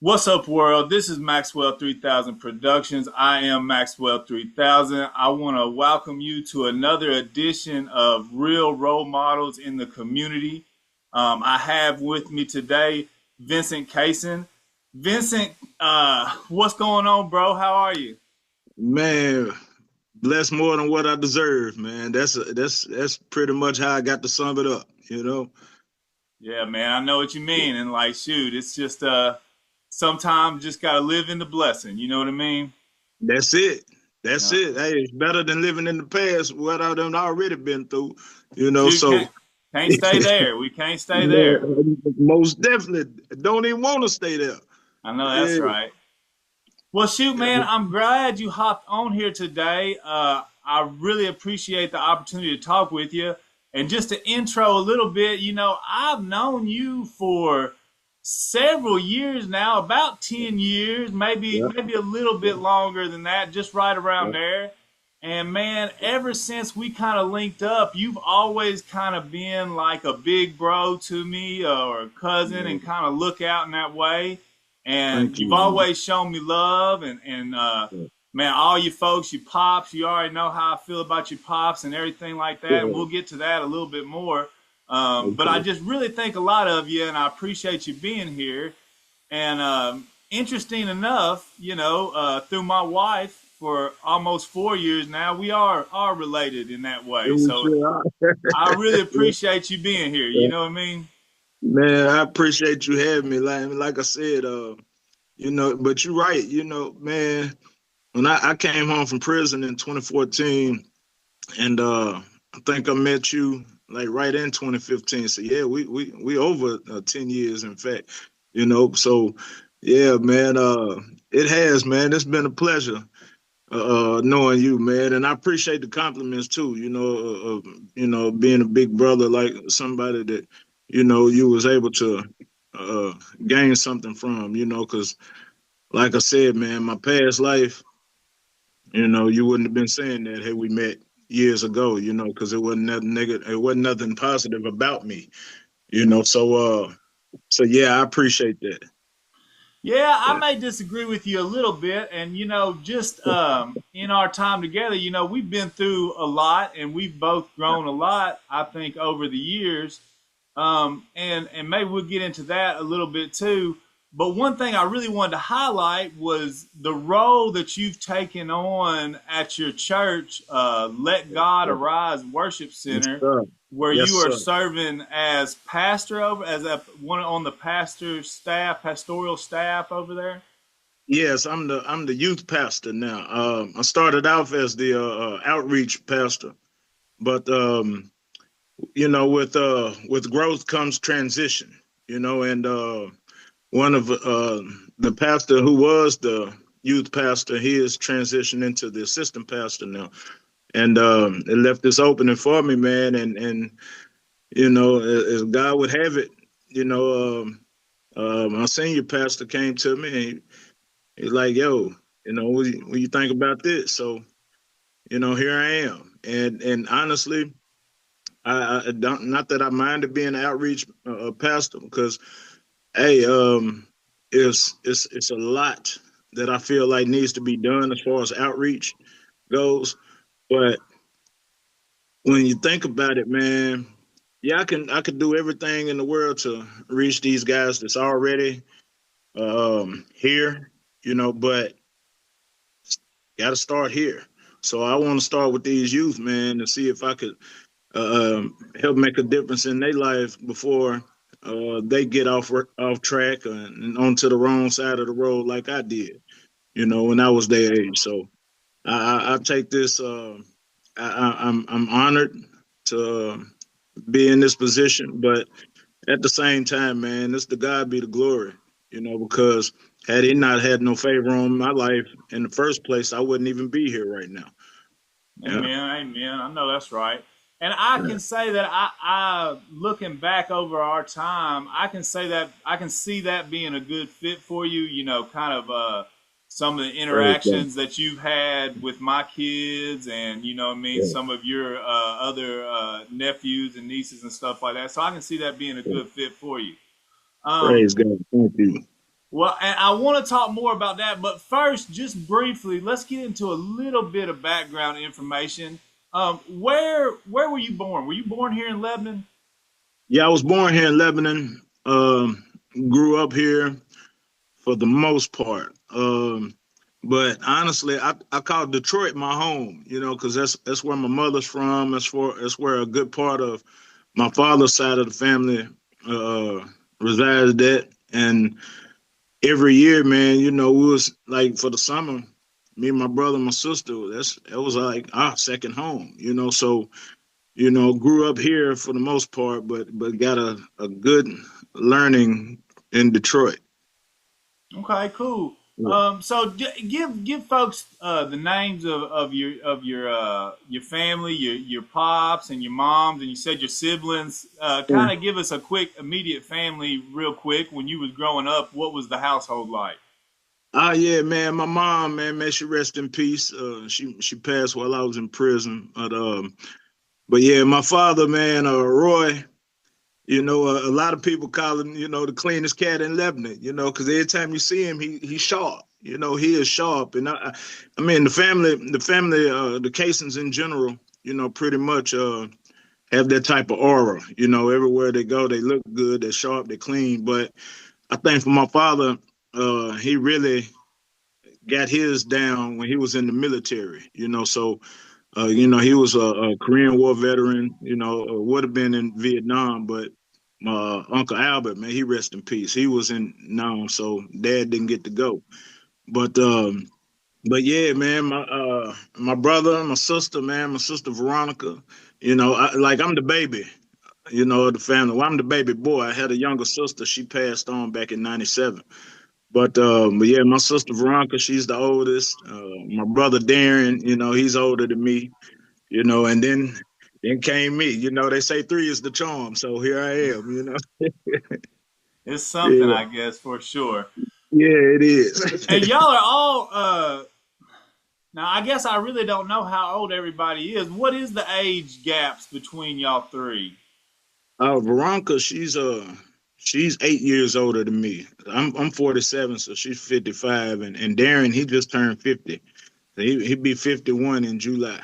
What's up, world? This is Maxwell 3000 Productions. I am Maxwell 3000. I want to welcome you to another edition of Real Role Models in the Community. I have with me today Vincent Cason. Vincent, what's going on, bro? How are you? Man, bless more than what I deserve, man. That's pretty much how I got to sum it up, you know. Yeah, man, I know what you mean. And like, shoot, it's just sometimes just gotta live in the blessing. You know what I mean? That's it. That's No, it. Hey, it's better than living in the past, what I done already been through, you know. shoot, So can't stay there. We can't stay there. man, most definitely don't even want to stay there. I know that's Yeah. right. Well, shoot, man, I'm glad you hopped on here today. I really appreciate the opportunity to talk with you. And just to intro a little bit, I've known you for several years now, about 10 years, maybe Yeah. maybe a little bit longer than that, just right around Yeah. there. And man, ever since we kind of linked up, you've always kind of been like a big bro to me or a cousin Yeah. and kind of look out in that way. And Thank you've you. always shown me love and Yeah. man, all you folks, you pops, you already know how I feel about your pops and everything like that. And Yeah. we'll get to that a little bit more. But I Okay. just really think a lot of you, and I appreciate you being here. And interesting enough, through my wife for almost 4 years now, we are related in that It way. was So sure. I really appreciate you being here. You Yeah. know what I mean? Man, I appreciate you having me. Like I said, but you're right, man. When I came home from prison in 2014, and I think I met you like right in 2015. So yeah, we over 10 years, in fact, So yeah, man, it has, man. It's been a pleasure knowing you, man, and I appreciate the compliments too. Being a big brother, like somebody that you was able to uh, gain something from, because like I said, man, my past life. You wouldn't have been saying that had we met years ago, because it wasn't nothing negative, it wasn't nothing positive about me, so yeah, I appreciate that. Yeah, I Yeah. may disagree with you a little bit. And, just in our time together, we've been through a lot and we've both grown a lot, I think, over the years. And maybe we'll get into that a little bit too. But one thing I really wanted to highlight was the role that you've taken on at your church, Let God Arise Worship Yes, Center, sir. where Yes, you are sir. serving as pastor over, as a one on the pastor staff, pastoral staff over there. Yes, I'm the youth pastor now. I started off as the outreach pastor, but with growth comes transition, and one of the pastor who was the youth pastor, he is transitioning into the assistant pastor now, and it left this opening for me, man. And as God would have it, my senior pastor came to me and he's like, "Yo, what you think about this?" So here I am, and honestly, I don't, not that I minded being an outreach pastor, because hey, it's a lot that I feel like needs to be done as far as outreach goes. But when you think about it, man, yeah, I could do everything in the world to reach these guys that's already here, but got to start here. So I want to start with these youth, man, and see if I could help make a difference in their life before they get off track and onto the wrong side of the road like I did, when I was their age. So I take this. I'm honored to be in this position, but at the same time, man, it's to God be the glory, because had He not had no favor on my life in the first place, I wouldn't even be here right now. Yeah. Amen, amen. I know that's right. And I can say that I looking back over our time, I can say that I can see that being a good fit for you. Kind of some of the Praise God. interactions that you've had with my kids, and what I mean, Yeah. some of your other nephews and nieces and stuff like that. So I can see that being a Yeah. good fit for you. Um, Praise God. Thank you. Well, and I want to talk more about that, but first, just briefly, let's get into a little bit of background information. Where were you born? Were you born here in Lebanon? Yeah, I was born here in Lebanon. Grew up here for the most part. But honestly, I call Detroit my home, because that's where my mother's from. That's where a good part of my father's side of the family uh, resides at. And every year, man, we was like for the summer, me and my brother and my sister, that was like our second home, So grew up here for the most part, but got a good learning in Detroit. Okay, cool. Yeah. So give folks the names of your family, your pops and your moms, and you said your siblings. Kind of give us a quick immediate family, real quick. When you was growing up, what was the household like? Yeah, man. My mom, man, may she rest in peace. She passed while I was in prison. But yeah, my father, man, Roy. A lot of people call him, the cleanest cat in Lebanon. Because every time you see him, he's sharp. He is sharp, and I mean, the Casons in general, pretty much have that type of aura. Everywhere they go, they look good, they're sharp, they're clean. But I think for my father, he really got his down when he was in the military. So he was a Korean War veteran. Would have been in Vietnam, but my Uncle Albert, man, he rest in peace. He was in Nam, so Dad didn't get to go. But yeah, man, my brother, my sister, man, my sister Veronica. I'm the baby. Of the family. Well, I'm the baby boy. I had a younger sister. She passed on back in '97. But yeah, my sister Veronica, she's the oldest. My brother Darren, he's older than me. And then came me. They say three is the charm, so here I am. It's something, Yeah, I guess, for sure. yeah, it is. And y'all are all now. I guess I really don't know how old everybody is. What is the age gaps between y'all three? Veronica, she's 8 years older than me. I'm 47, so she's 55, and Darren, he just turned 50. So he'd be 51 in July.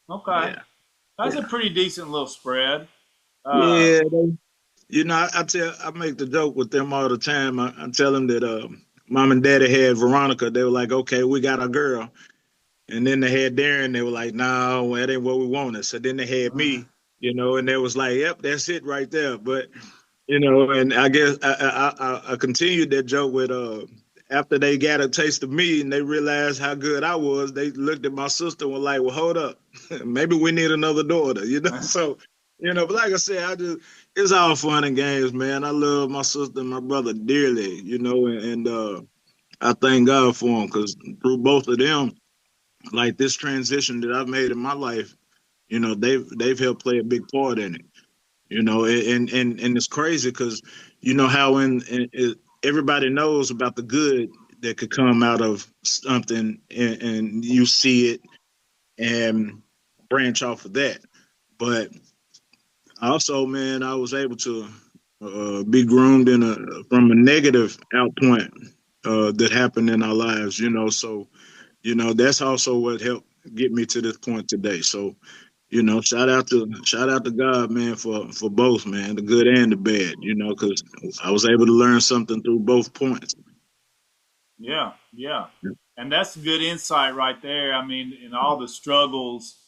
Okay, Yeah, that's a yeah, pretty decent little spread. Uh, yeah. I make the joke with them all the time. I tell them that mom and daddy had Veronica. They were like, okay, we got our girl. And then they had Darren. They were like, no, that ain't what we wanted. So then they had me, and they was like, yep, that's it right there. But and I guess I continued that joke with after they got a taste of me and they realized how good I was, they looked at my sister and were like, well, hold up, maybe we need another daughter, So, but like I said, it's all fun and games, man. I love my sister and my brother dearly, and I thank God for them because through both of them, like this transition that I've made in my life, they've helped play a big part in it. And it's crazy because how everybody knows about the good that could come out of something, and you see it and branch off of that. But also, man, I was able to be groomed from a negative outpoint that happened in our lives. So that's also what helped get me to this point today. So shout out to God, man, for both, man, the good and the bad, because I was able to learn something through both points. yeah, yeah, and that's good insight right there. I mean, in all the struggles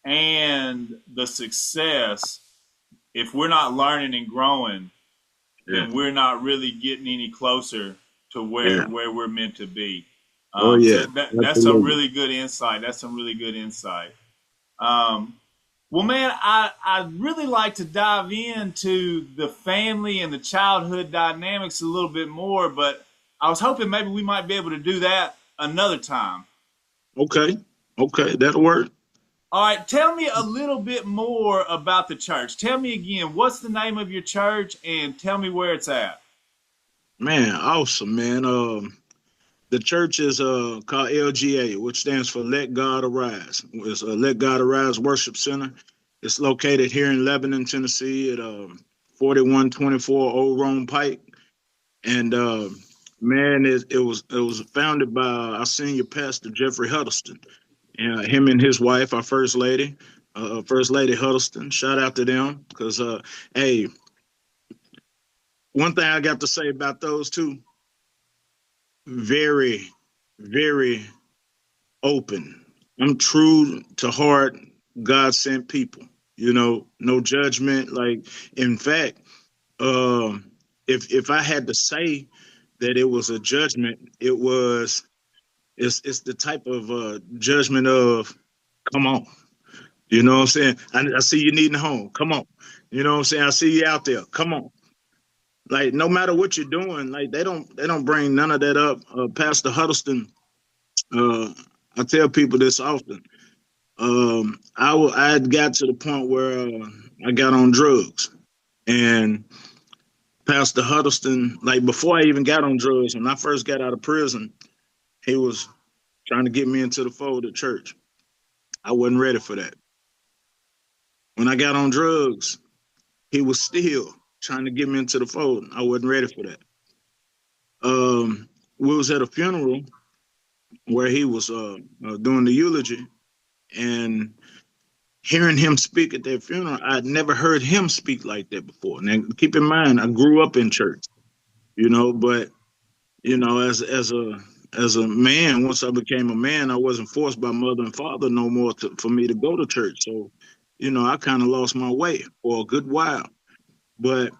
and the success, if we're not learning and growing, Yeah, then we're not really getting any closer to where yeah. where we're meant to be. Oh So yeah, that's some absolutely. really good insight. That's some really good insight. Um, well, man, I'd really like to dive into the family and the childhood dynamics a little bit more, but I was hoping maybe we might be able to do that another time. Okay, okay, that'll work. All right, tell me a little bit more about the church. Tell me again, what's the name of your church and tell me where it's at. Man, awesome, man. The church is called LGA, which stands for Let God Arise. It's a Let God Arise Worship Center. It's located here in Lebanon, Tennessee, at 4124 Old Rome Pike. And Man, it was founded by our senior pastor Jeffrey Huddleston, and him and his wife, our First Lady Huddleston. Shout out to them because, hey, one thing I got to say about those two, very, very open. I'm true to heart, God sent people. No judgment. Like, in fact, if I had to say that it was a judgment, it's the type of judgment of, come on. You know what I'm saying? I see you needing a home. Come on. You know what I'm saying? I see you out there. Come on. Like, no matter what you're doing, like, they don't bring none of that up. Pastor Huddleston, uh, I tell people this often. I had got to the point where I got on drugs, and Pastor Huddleston, like, before I even got on drugs, when I first got out of prison, he was trying to get me into the fold of church. I wasn't ready for that. When I got on drugs, he was still trying to get me into the fold. I wasn't ready for that. We was at a funeral where he was doing the eulogy, and hearing him speak at that funeral, I'd never heard him speak like that before. Now, keep in mind, I grew up in church, but as a man, once I became a man, I wasn't forced by mother and father no more for me to go to church. So, I kind of lost my way for a good while. But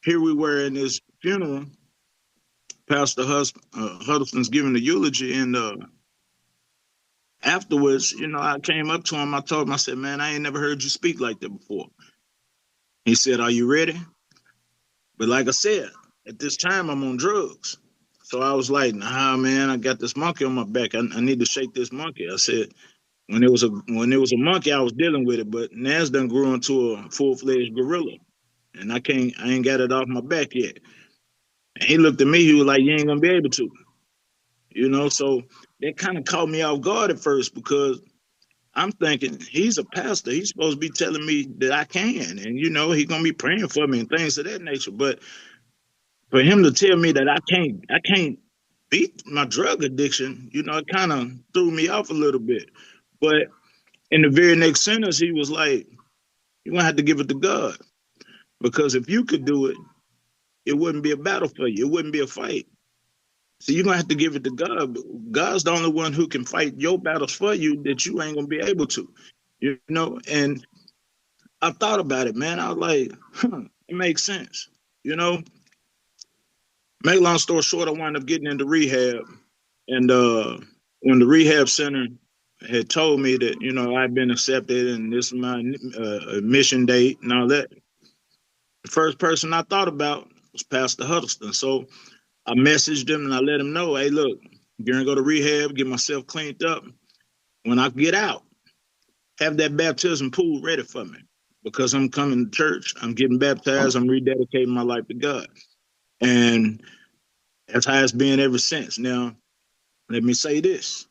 here we were in this funeral. Pastor Huddleston's giving the eulogy, and afterwards, I came up to him. I told him, I said, "Man, I ain't never heard you speak like that before." He said, "Are you ready?" But like I said, at this time, I'm on drugs. So I was like, "Nah, man, I got this monkey on my back. I need to shake this monkey." I said, when it was a monkey, I was dealing with it, but now it's done grew into a full-fledged gorilla, and I ain't got it off my back yet. And he looked at me. He was like, "You ain't gonna be able to." So that kind of caught me off guard at first, because I'm thinking he's a pastor. He's supposed to be telling me that I can, and he's gonna be praying for me and things of that nature. But for him to tell me that I can't beat my drug addiction, it kind of threw me off a little bit. But in the very next sentence, he was like, "You're gonna have to give it to God, because if you could do it, it wouldn't be a battle for you. It wouldn't be a fight. So you're gonna have to give it to God. God's the only one who can fight your battles for you that you ain't gonna be able to." And I thought about it, man. I was like, it makes sense. You know, Make a long story short, I wound up getting into rehab. And when the rehab center had told me that, I'd been accepted and this is my admission date and all that, the first person I thought about was Pastor Huddleston. So I messaged him and I let him know, "Hey, look, I'm going to go to rehab, get myself cleaned up. When I get out, have that baptism pool ready for me, because I'm coming to church, I'm getting baptized, I'm rededicating my life to God." And that's how it's been ever since. Now, let me say this.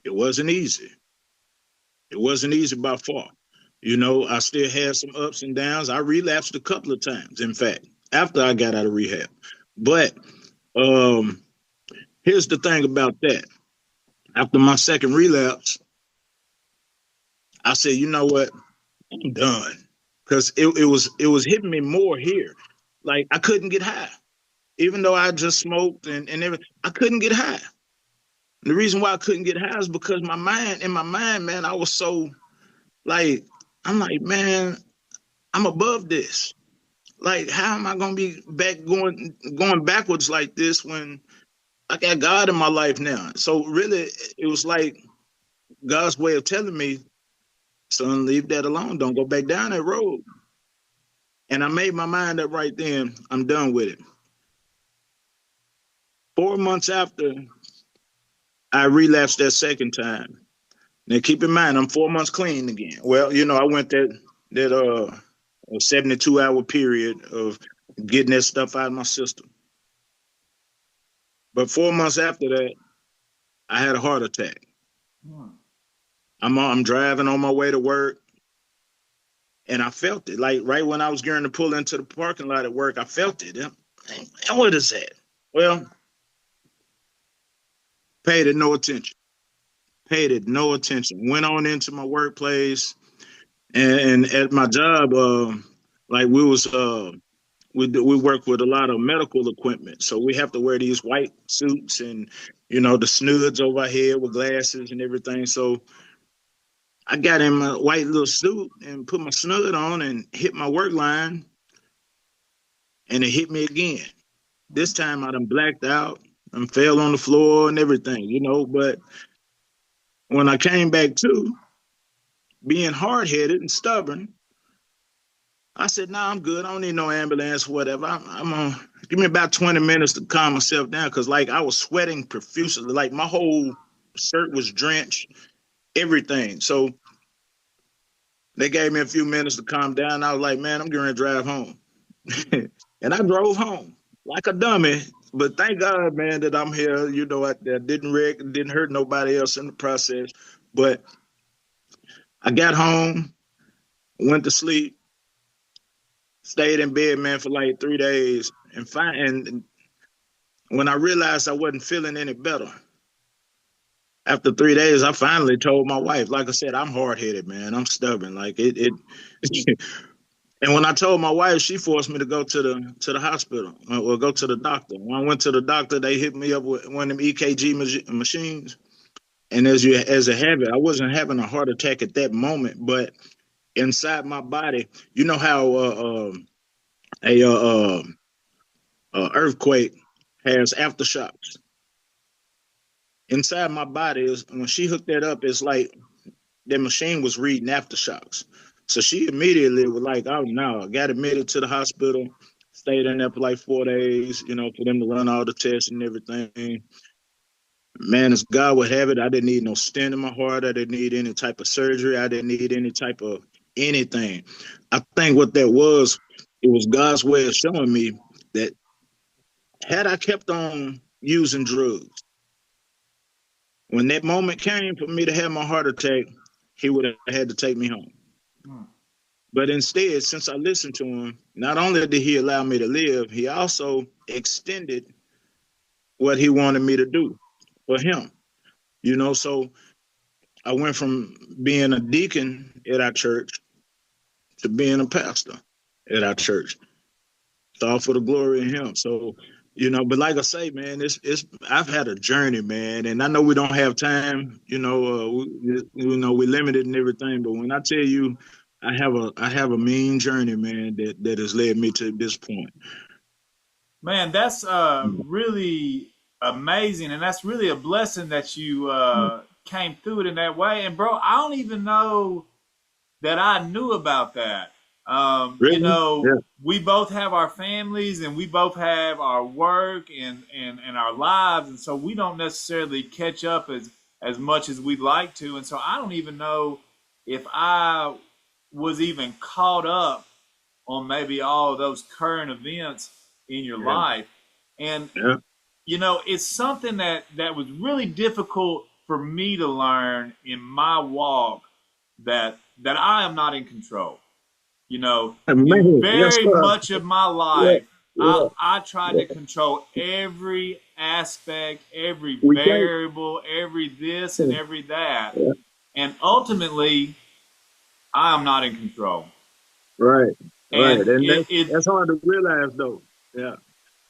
It wasn't easy. It wasn't easy by far. I still had some ups and downs. I relapsed a couple of times, in fact, after I got out of rehab. But um, here's the thing about that. After my second relapse, I said, "You know what? I'm done." Because it was hitting me more here. Like, I couldn't get high. Even though I just smoked and everything, I couldn't get high. And the reason why I couldn't get high is because in my mind, man, I was so, like, I'm like, man, I'm above this. Like, how am I gonna be going backwards like this when I got God in my life now? So really, it was like God's way of telling me, "Son, leave that alone. Don't go back down that road." And I made my mind up right then. I'm done with it. 4 months after I relapsed that second time. Now keep in mind, I'm 4 months clean again. Well, I went that 72-hour period of getting that stuff out of my system. But 4 months after that, I had a heart attack. I'm driving on my way to work, and I felt it. Like, right when I was going to pull into the parking lot at work, I felt it. And what is that? Well, paid it no attention. Paid it no attention. Went on into my workplace, and at my job, like we work with a lot of medical equipment, so we have to wear these white suits and the snuds over our head with glasses and everything. So I got in my white little suit and put my snud on and hit my work line, and it hit me again. This time I done blacked out and fell on the floor and everything. But when I came back to, being hard headed and stubborn, I said, "Nah, I'm good. I don't need no ambulance, whatever. I'm gonna give me about 20 minutes to calm myself down, because like I was sweating profusely, like my whole shirt was drenched, everything." So they gave me a few minutes to calm down. I was like, "Man, I'm going to drive home," and I drove home like a dummy. But thank God, man, that I'm here. I didn't wreck, didn't hurt nobody else in the process. But I got home, went to sleep, stayed in bed, man, for like 3 days, and when I realized I wasn't feeling any better, after 3 days, I finally told my wife. Like I said, I'm hard headed, man. I'm stubborn. Like it. And when I told my wife, she forced me to go to the hospital or go to the doctor. When I went to the doctor, they hit me up with one of them EKG machines. And as a habit, I wasn't having a heart attack at that moment, but inside my body, you know how a earthquake has aftershocks. Inside my body is when she hooked that up, it's like the machine was reading aftershocks. So she immediately was like, "Oh no!" I got admitted to the hospital, stayed in there for like 4 days, for them to run all the tests and everything. Man, as God would have it, I didn't need no stent in my heart. I didn't need any type of surgery. I didn't need any type of anything. I think what that was, it was God's way of showing me that had I kept on using drugs, when that moment came for me to have my heart attack, He would have had to take me home. Hmm. But instead, since I listened to Him, not only did He allow me to live, He also extended what He wanted me to do for Him. So I went from being a deacon at our church to being a pastor at our church. It's all for the glory of Him. So, but like I say, man, it's I've had a journey, man, and I know we don't have time. We're limited and everything, but when I tell you, I have a mean journey, man, that has led me to this point. Man, that's really amazing, and that's really a blessing that you came through it in that way. And bro, I don't even know that I knew about that. Really? Yeah, We both have our families and we both have our work and our lives, and so we don't necessarily catch up as much as we'd like to. And so I don't even know if I was even caught up on maybe all of those current events in your yeah, life. And yeah. it's something that was really difficult for me to learn in my walk, that I am not in control. In Man, yes, very sir. much of my Yeah, life, I, yeah, I tried to yeah. control every aspect, every We can't. variable, every this and Yeah, every that. yeah. And ultimately, I am not in control. Right, right, And and it, that's it that's hard to realize, though. Yeah,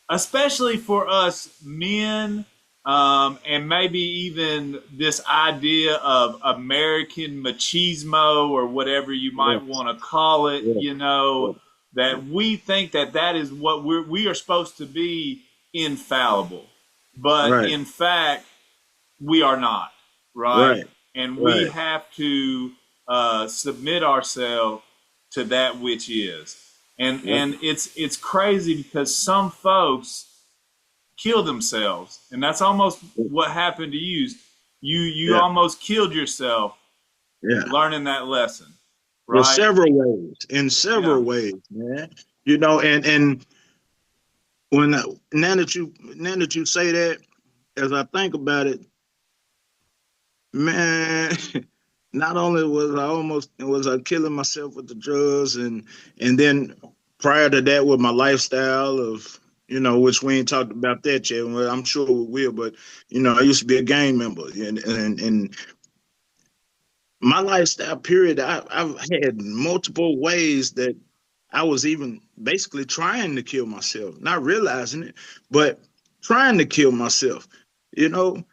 especially for us men, and maybe even this idea of American machismo or whatever you yeah, might want to call it, yeah, yeah. that we think that is what we are supposed to be, infallible. But Right, in fact, we are not, right? right, And we right. have to submit ourselves to that which is. Yeah. And it's crazy because some folks kill themselves, and that's almost what happened to you. You Yeah, almost killed yourself yeah. learning that lesson, In right? several ways, in Yeah. several ways, man. And when now that you say that, as I think about it, man, not only was I killing myself with the drugs, and then prior to that with my lifestyle of which we ain't talked about that yet. Well, I'm sure we will, but I used to be a gang member, and my lifestyle period, I've had multiple ways that I was even basically trying to kill myself, not realizing it, but trying to kill myself. You know,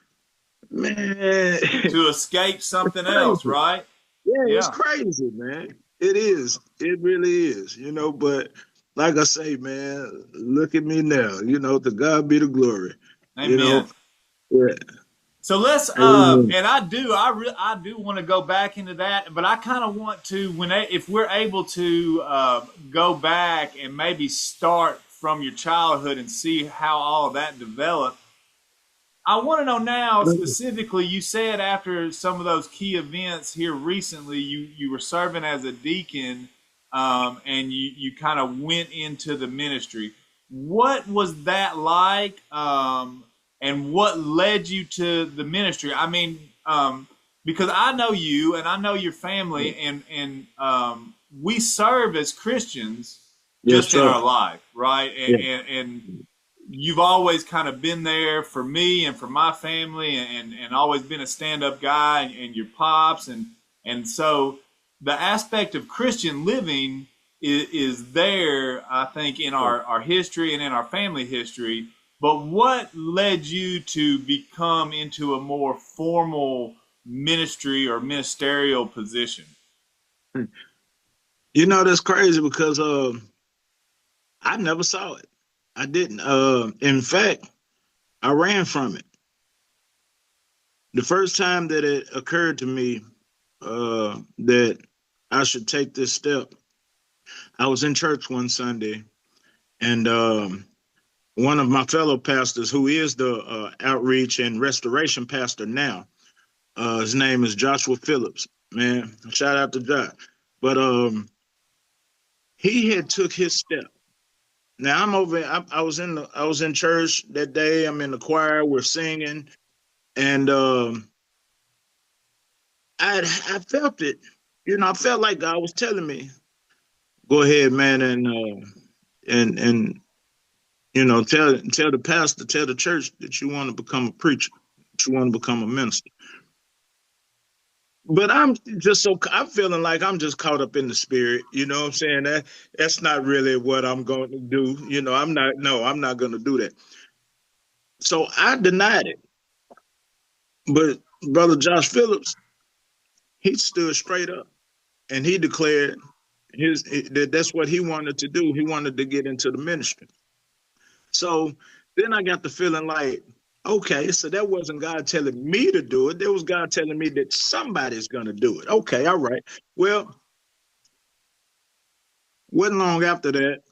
man, To escape it's something else, crazy. right? Yeah, it's Yeah. crazy, man. It is. It really is. But like I say, man, look at me now. To God be the glory. You know, Amen. yeah. So let's Amen. and I do want to go back into that, but I kind of want to if we're able to go back and maybe start from your childhood and see how all of that developed. I want to know now specifically. You said after some of those key events here recently, you were serving as a deacon, and you kind of went into the ministry. What was that like, and what led you to the ministry? I mean, because I know you and I know your family, and we serve as Christians Yes, just in sir. our life, right? Yeah. And you've always kind of been there for me and for my family, and always been a stand-up guy, and your pops, and so the aspect of Christian living is there, I think, in our history and in our family history. But what led you to become into a more formal ministry or ministerial position? That's crazy because I never saw it. I didn't. In fact, I ran from it. The first time that it occurred to me that I should take this step, I was in church one Sunday, and one of my fellow pastors, who is the outreach and restoration pastor now, his name is Joshua Phillips. Man, shout out to Josh. But he had took his step. Now I'm over. I was in church that day. I'm in the choir. We're singing, and I felt it. I felt like God was telling me, "Go ahead, man, and tell the pastor, tell the church that you want to become a preacher, that you want to become a minister." But I'm feeling like I'm just caught up in the spirit. You know what I'm saying? That's not really what I'm going to do. I'm not going to do that. So I denied it. But brother Josh Phillips, he stood straight up and he declared that's what he wanted to do. He wanted to get into the ministry. So then I got the feeling like, okay, so that wasn't God telling me to do it. That was God telling me that somebody's going to do it. Okay, all right. Well, wasn't long after that,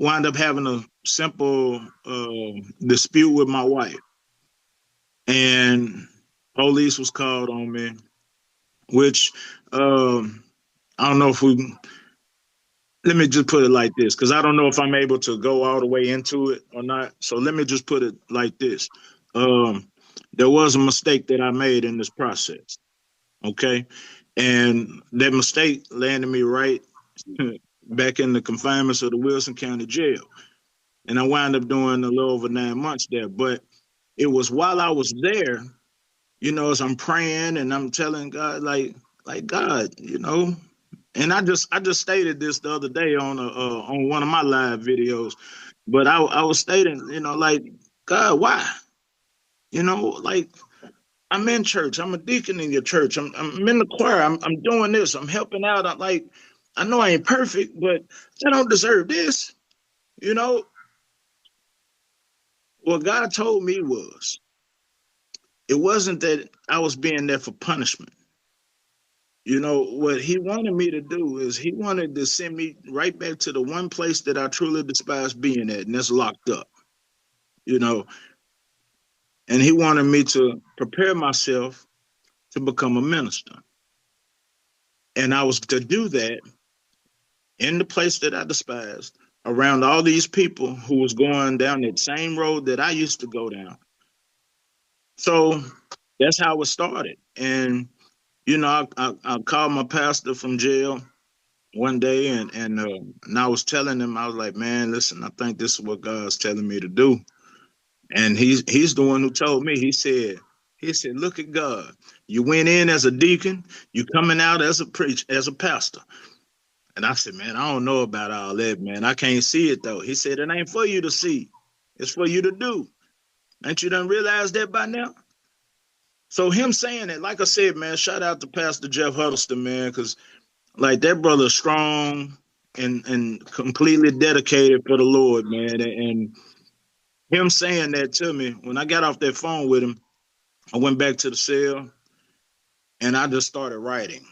wound up having a simple dispute with my wife, and police was called on me. Which I don't know if we. Let me just put it like this, because I don't know if I'm able to go all the way into it or not. So let me just put it like this: um, there was a mistake that I made in this process. Okay, and that mistake landed me right back in the confinements of the Wilson County Jail. And I wound up doing a little over 9 months there. But it was while I was there, as I'm praying and I'm telling God, like God, and I just stated this the other day on one of my live videos, but I was stating, like, God, why? Like, I'm in church, I'm a deacon in your church, I'm in the choir, I'm doing this, I'm helping out. I'm like, I know I ain't perfect, but I don't deserve this. You know, what God told me was, it wasn't that I was being there for punishment. What he wanted me to do is he wanted to send me right back to the one place that I truly despise being at, and that's locked up, you know. And he wanted me to prepare myself to become a minister. And I was to do that in the place that I despised, around all these people who was going down that same road that I used to go down. So that's how it started. And I called my pastor from jail. one day, and I was telling him, I was like, man, listen, I think this is what God's telling me to do. And he's the one who told me. He said, look at God. You went in as a deacon, you coming out as a preach as a pastor. And I said, man, I don't know about all that, man. I can't see it though. He said, it ain't for you to see. It's for you to do. Ain't you done realized that by now? So him saying it, like I said, man, shout out to Pastor Jeff Huddleston, man, because like that brother's strong and completely dedicated for the Lord, man. And him saying that to me, when I got off that phone with him, I went back to the cell and I just started writing.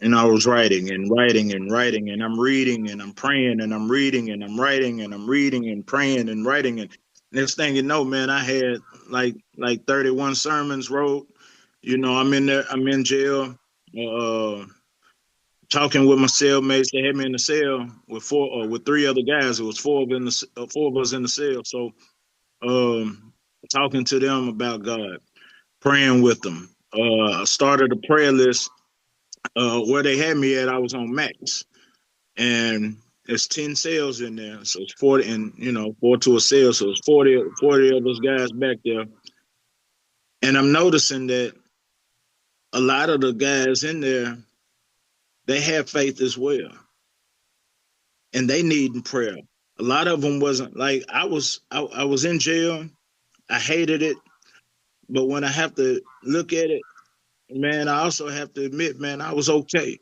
And I was writing and writing and writing, and I'm reading and I'm praying and I'm reading and I'm writing and I'm reading and praying and writing. And next thing you know, man, I had like 31 sermons wrote. You know, I'm in there, I'm in jail, uh, talking with my cellmates. They had me in the cell with with three other guys. It was four of us in the cell. So, talking to them about God, praying with them. I started a prayer list. Where they had me at, I was on max, and there's 10 cells in there, so it's 40, and four to a cell, so it's 40 of those guys back there. And I'm noticing that a lot of the guys in there, they have faith as well, and they need prayer. A lot of them wasn't like I was in jail. I hated it, but when I have to look at it, man, I also have to admit, man, I was okay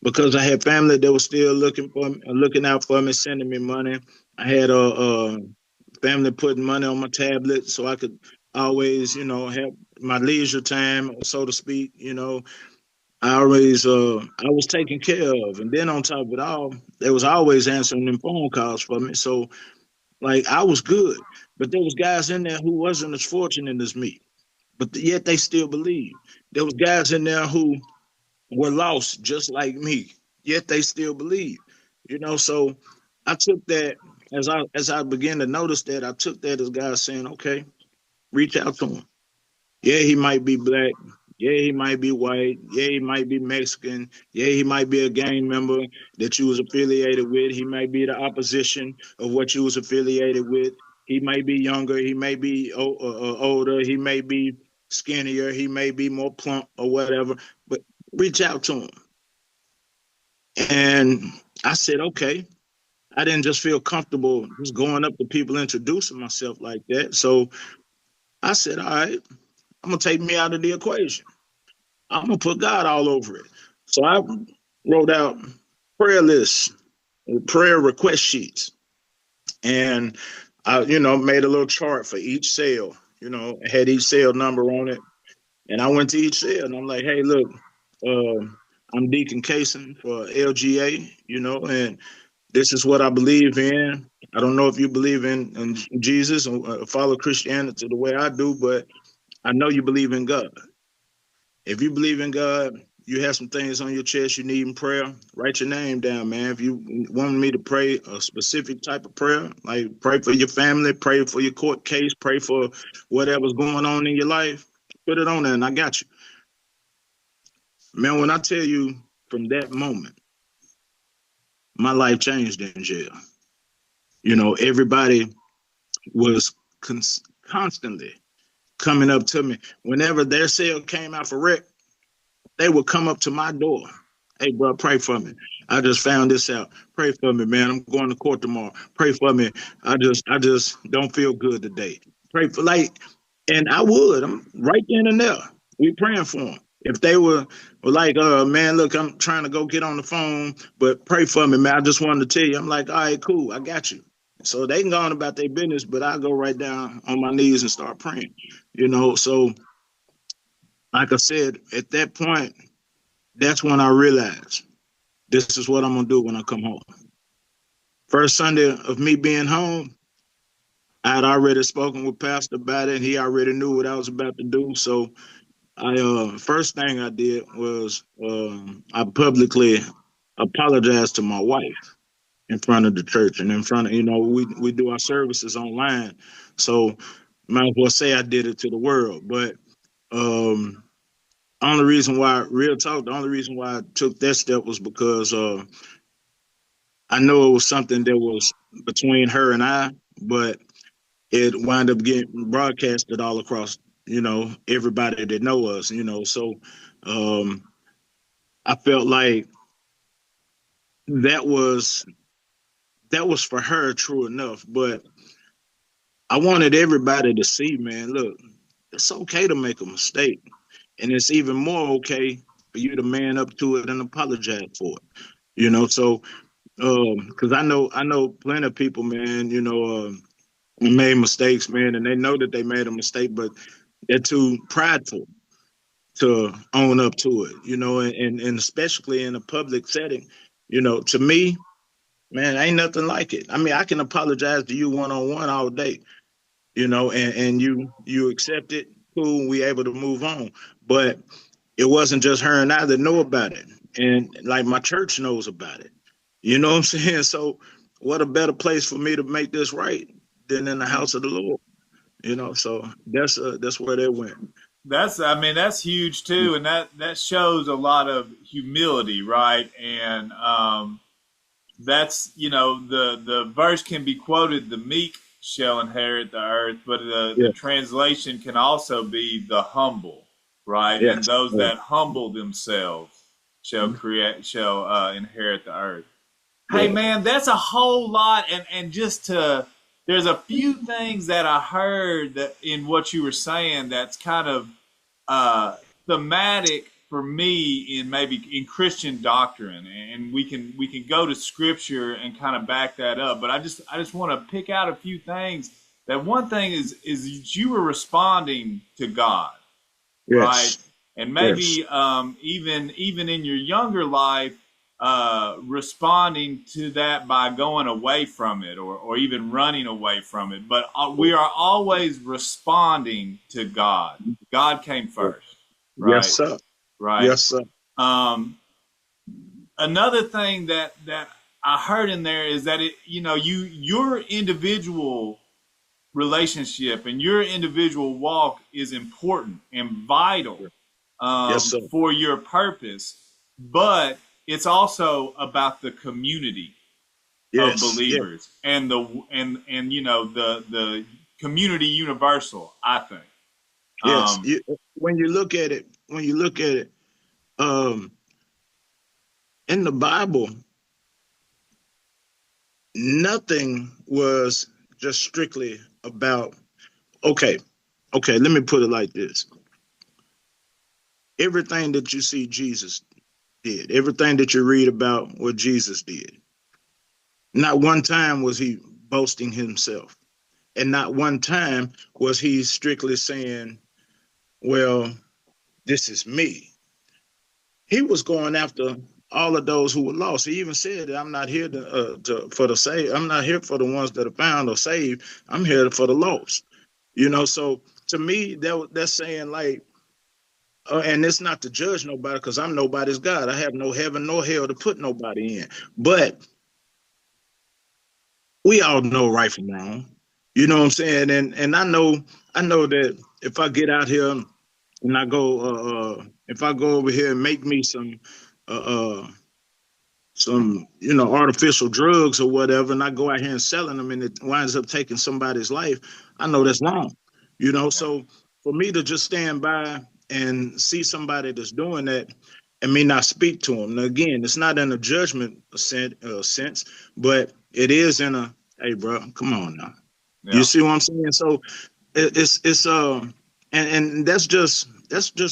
because I had family that was still looking for me, looking out for me, sending me money. I had a family putting money on my tablet so I could always, have my leisure time, so to speak. I was taken care of, and then on top of it all, they was always answering them phone calls for me. So like I was good, but there was guys in there who wasn't as fortunate as me, but yet they still believed. There was guys in there who were lost just like me, yet they still believe. So I took that as I began to notice that, I took that as God saying, okay, reach out to him. Yeah, he might be black. Yeah, he might be white. Yeah, he might be Mexican. Yeah, he might be a gang member that you was affiliated with. He might be the opposition of what you was affiliated with. He might be younger. He may be older. He may be skinnier. He may be more plump or whatever. But reach out to him. And I said, okay. I didn't just feel comfortable just going up to people introducing myself like that. So I said, all right, I'm gonna take me out of the equation. I'm gonna put God all over it. So I wrote out prayer lists, prayer request sheets, and I, made a little chart for each cell. It had each cell number on it, and I went to each cell and I'm like, hey, look, uh, I'm Deacon Cason for LGA, and this is what I believe in. I don't know if you believe in Jesus or follow Christianity the way I do, but I know you believe in God. If you believe in God, you have some things on your chest you need in prayer, write your name down, man. If you want me to pray a specific type of prayer, like pray for your family, pray for your court case, pray for whatever's going on in your life, put it on there and I got you. Man, when I tell you from that moment, my life changed in jail. Everybody was constantly coming up to me. Whenever their cell came out for wreck, they would come up to my door. Hey, bro, pray for me. I just found this out. Pray for me, man. I'm going to court tomorrow. Pray for me. I just don't feel good today. Pray for and I would. I'm right then and there. We praying for them. If they were like, man, look, I'm trying to go get on the phone, but pray for me, man. I just wanted to tell you. I'm like, all right, cool. I got you. So they can go on about their business, but I go right down on my knees and start praying. So like I said, at that point, that's when I realized this is what I'm gonna do when I come home. First Sunday of me being home, I had already spoken with Pastor about it, and he already knew what I was about to do. So I first thing I did was I publicly apologized to my wife in front of the church and in front of we do our services online, so might as well say I did it to the world. But um, only reason why, real talk, the only reason why I took that step was because I know it was something that was between her and I, but it wound up getting broadcasted all across, everybody that know us, So um, I felt like that was that was for her, true enough. But I wanted everybody to see, man, look, it's okay to make a mistake. And it's even more okay for you to man up to it and apologize for it. So because I know plenty of people, man, made mistakes, man, and they know that they made a mistake, but they're too prideful to own up to it, and especially in a public setting, to me, man, ain't nothing like it. I mean, I can apologize to you one on one all day, and you accept it, cool, we able to move on. But it wasn't just her and I that know about it. And like my church knows about it. You know what I'm saying? So what a better place for me to make this right than in the house of the Lord. So that's where they went. I mean, that's huge too, and that shows a lot of humility, right? And that's the verse can be quoted: "The meek shall inherit the earth," but the Yeah. translation can also be the humble, right? And Yes. those Yeah. that humble themselves shall inherit the earth. Hey Yeah. man, that's a whole lot, and just to there's a few things that I heard that in what you were saying that's kind of uh, thematic for me in maybe in Christian doctrine, and we can go to Scripture and kind of back that up. But I just want to pick out a few things. That one thing is you were responding to God, right? Yes. And Yes. maybe even in your younger life, responding to that by going away from it or even running away from it. But we are always responding to God. God came first, Yes, right? sir. Right. Yes, sir. Um, Another thing that I heard in there is that your individual relationship and your individual walk is important and vital Yes, sir. for your purpose, but it's also about the community of Yes. Yes. believers and the community universal. I think. Yes. Um, When you look at it, um, in the Bible, nothing was just strictly about, okay, okay, let me put it like this. Everything that you see Jesus did, everything that you read about what Jesus did, not one time was he boasting himself. And not one time was he strictly saying, well, this is me. He was going after all of those who were lost. He even said that I'm not here for the saved. I'm not here for the ones that are found or saved. I'm here for the lost. So to me, that's saying like, and it's not to judge nobody because I'm nobody's God. I have no heaven nor hell to put nobody in. But we all know right from wrong. You know what I'm saying? And I know that if I get out here and I go if I go over here and make me uh, some artificial drugs or whatever, and I go out here and selling them, and it winds up taking somebody's life, I know that's wrong. So for me to just stand by and see somebody that's doing that and me not speak to them. Now, again, it's not in a judgment sense, but it is in a, hey, bro, come on now. You yeah, see what I'm saying? So it's and that's just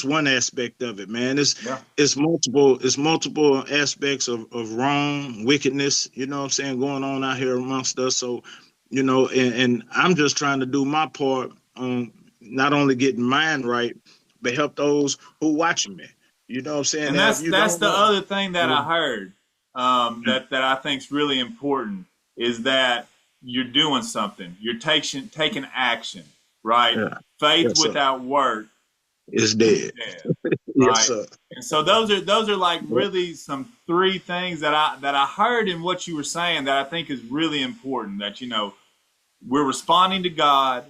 one aspect of it, man. yeah. It's multiple aspects of wrong, wickedness, what I'm saying, going on out here amongst us. So, and I'm just trying to do my part on not only getting mine right, but help those who watching me. You know what I'm saying? And Now, if that's you that's don't the know, other thing that I heard yeah, that I think is really important is that you're doing something. You're taking action, right? yeah, Faith yes, sir, without work it's is dead. dead, Yes, right? sir. And so those are like Yeah, really some three things that I heard in what you were saying that I think is really important. That we're responding to God.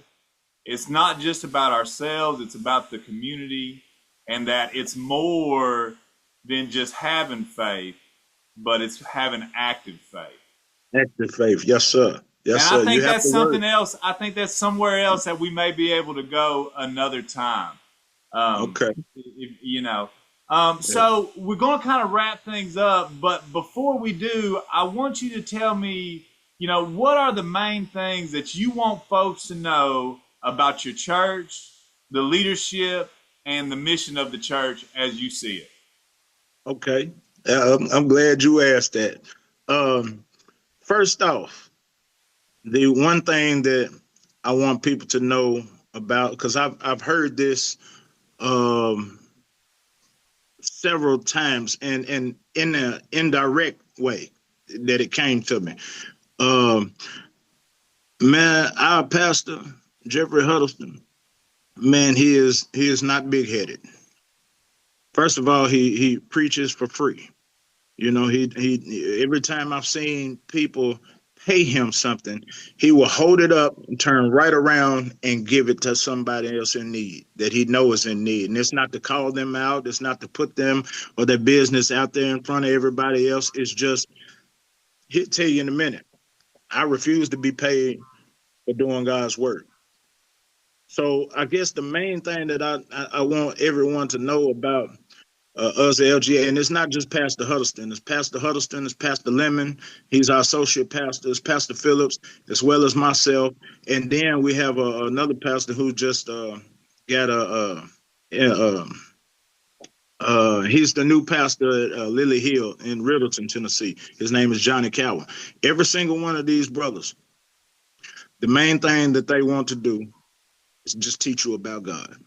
It's not just about ourselves. It's about the community. and that it's more than just having faith, but it's having active faith. Active faith. Yes, sir. Yes, And I sir. You think have that's to work. something else. I think that's somewhere else that we may be able to go another time. Um, Okay. you know. Yeah. So we're going to kind of wrap things up, but before we do, I want you to tell me, what are the main things that you want folks to know about your church, the leadership, and the mission of the church as you see it? Okay. I'm glad you asked that. Um, First off, the one thing that I want people to know about, because I've heard this um, several times, and in an indirect way that it came to me. Um, Man, our pastor Jeffrey Huddleston, man, he is not big headed. First of all, he preaches for free. He every time I've seen people pay him something, he will hold it up and turn right around and give it to somebody else in need that he knows is in need. And it's not to call them out, it's not to put them or their business out there in front of everybody else. It's just he'll tell you in a minute. I refuse to be paid for doing God's work. So I guess the main thing that I want everyone to know about us LGA, and it's not just Pastor Huddleston. It's Pastor Huddleston. It's Pastor Lemon. He's our associate pastor. It's Pastor Phillips, as well as myself. And then we have another pastor who just got he's the new pastor at Lily Hill in Riddleton, Tennessee. His name is Johnny Cowan. Every single one of these brothers, the main thing that they want to do is just teach you about God.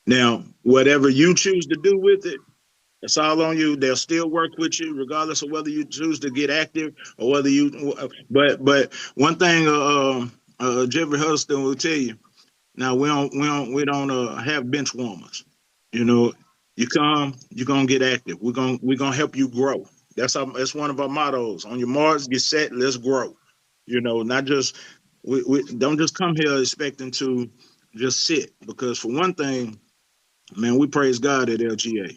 Now, whatever you choose to do with it, it's all on you. They'll still work with you, regardless of whether you choose to get active or whether you. But one thing, Jeffrey Huddleston will tell you. Now we don't have bench warmers. You know, you come, you're gonna get active. We're gonna help you grow. That's one of our mottos. On your marks, get set, let's grow. Not just we don't just come here expecting to just sit, because for one thing, man, we praise God at LGA.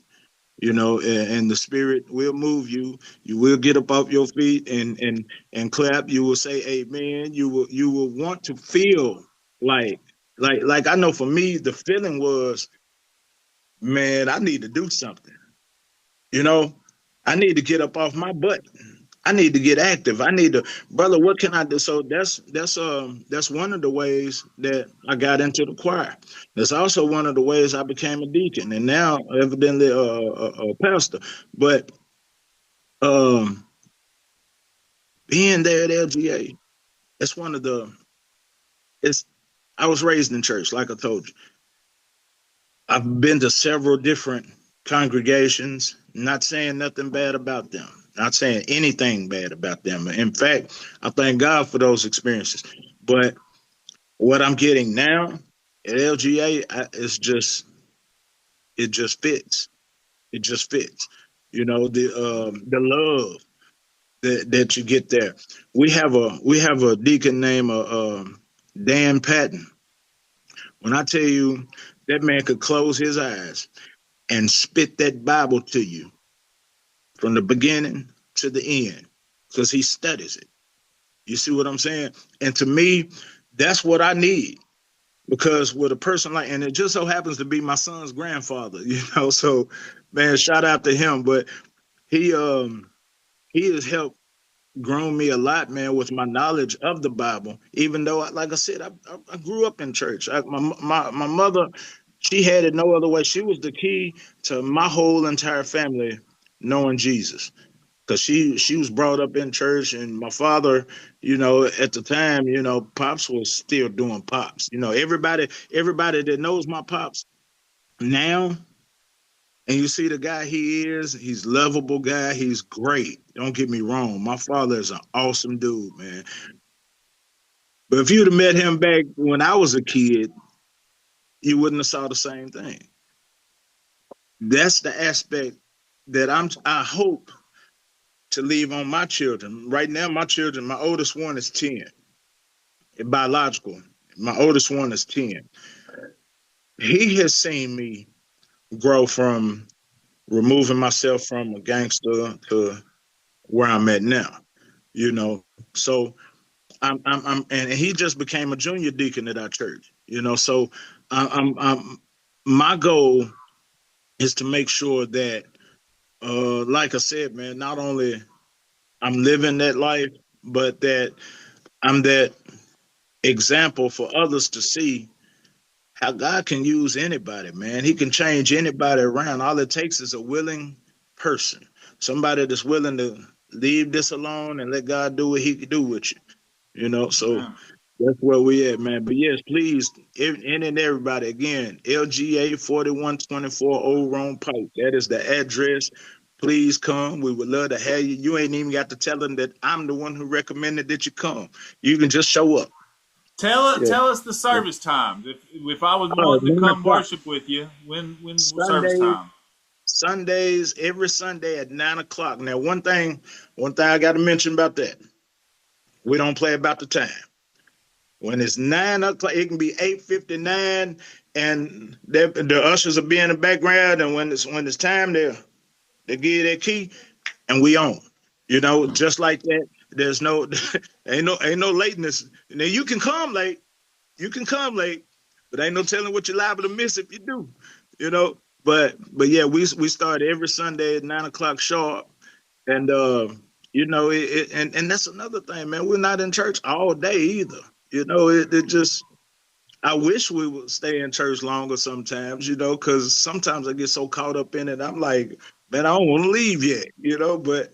And the spirit will move you. You will get up off your feet and clap. You will say amen. You will want to feel like like I know for me the feeling was, man, I need to do something. You know, I need to get up off my butt. I need to get active. I need to, brother, what can I do? So that's one of the ways that I got into the choir. That's also one of the ways I became a deacon, and now evidently a pastor. But um, being there at LGA, it's one of the it's. I was raised in church, like I told you. I've been to several different congregations, not saying nothing bad about them, not saying anything bad about them. In fact, I thank God for those experiences. But what I'm getting now at LGA is just, it just fits. It just fits. The love that you get there. We have a deacon named Dan Patton. When I tell you that man could close his eyes and spit that Bible to you from the beginning to the end because he studies it. You see what I'm saying? And to me, that's what I need, because with a person like, and it just so happens to be my son's grandfather, so man, shout out to him. But he has helped grown me a lot, man, with my knowledge of the Bible. Even though, like I said, I grew up in church. My mother, she had it no other way. She was the key to my whole entire family knowing Jesus, because she was brought up in church, and my father, at the time, pops was still doing pops. Everybody that knows my pops now, and you see the guy he is, he's lovable guy. He's great. Don't get me wrong. My father is an awesome dude, man. But if you'd have met him back when I was a kid, you wouldn't have saw the same thing. That's the aspect that I hope to leave on my children. Right now, my children, my oldest one is 10, biological. My oldest one is 10. He has seen me grow from removing myself from a gangster to where I'm at now. You know, so and he just became a junior deacon at our church. You know, so I'm my goal is to make sure that, like I said, man, not only I'm living that life, but that I'm that example for others to see how God can use anybody, man. He can change anybody around. All it takes is a willing person, somebody that's willing to leave this alone and let God do what He can do with you. You know, so Amen. that's where we at, man. But yes, please, any and everybody, again, LGA 4124 Old Rome Pike. That is the address. Please come. We would love to have you. You ain't even got to tell them that I'm the one who recommended that you come. You can just show up. Yeah. Tell us the service times. If I was Oh, wanting to 9 come o'clock. worship with you, when service Sundays, time? Sundays, every Sunday at 9 o'clock. Now, one thing I got to mention about that, we don't play about the time. When it's 9 o'clock, it can be 8:59, and the ushers will be in the background. And when it's time, they give you that key, and we on. You know, just like that. There's no ain't no lateness. Now you can come late, but ain't no telling what you're liable to miss if you do. You know, but yeah, we start every Sunday at 9 o'clock sharp, and and that's another thing, man. We're not in church all day either. You know, it just I wish we would stay in church longer sometimes, because sometimes I get so caught up in it. I'm like, man, I don't want to leave yet, but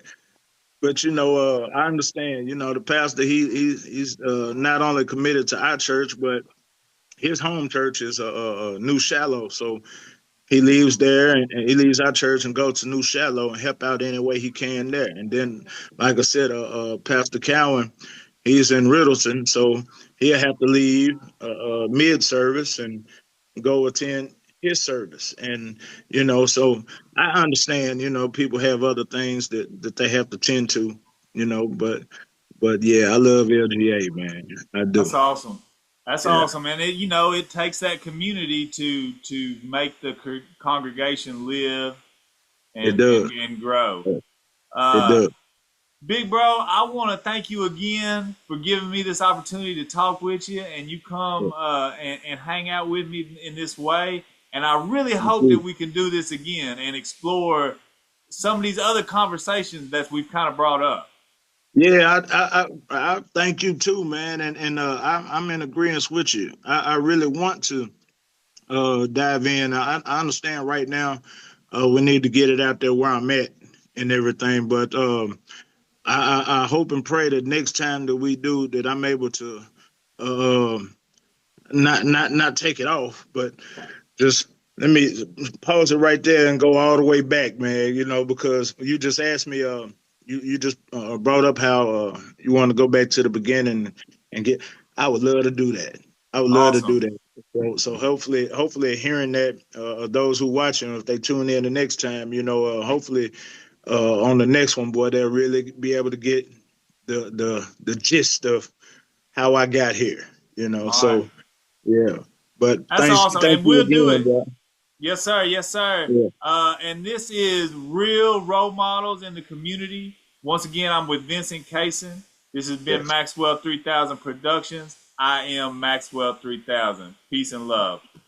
I understand. The pastor he's not only committed to our church, but his home church is a New Shallow, so he leaves there and he leaves our church and go to New Shallow and help out any way he can there. And then, like I said, Pastor Cowan, he's in Riddleton, so he'll have to leave mid service and go attend his service. And so I understand. People have other things that they have to tend to. But yeah, I love LGA, man. I do. That's awesome. That's Yeah, awesome, and it takes that community to make the congregation live it and does. and grow. It Uh, does. Big bro, I want to thank you again for giving me this opportunity to talk with you, and you come and hang out with me in this way. And I really hope that we can do this again and explore some of these other conversations that we've kind of brought up. Yeah, I thank you too, man, and I'm in agreement with you. I really want to dive in. I understand right now we need to get it out there where I'm at and everything, but I hope and pray that next time that we do that I'm able to uh, not take it off, but just let me pause it right there and go all the way back, man. Because you just asked me, you just brought up how you want to go back to the beginning and get. I would love to do that. I would love to do Awesome. that. So hopefully, hearing that, those who watching, if they tune in the next time, hopefully, on the next one, boy, they'll really be able to get the gist of how I got here. All right. So yeah. But That's thanks, awesome. thank And you we'll do again, it. bro. Yes, sir. Yes, sir. Yeah, And this is Real Role Models in the Community. Once again, I'm with Vincent Cason. This has been yes. Maxwell 3000 Productions. I am Maxwell 3000. Peace and love.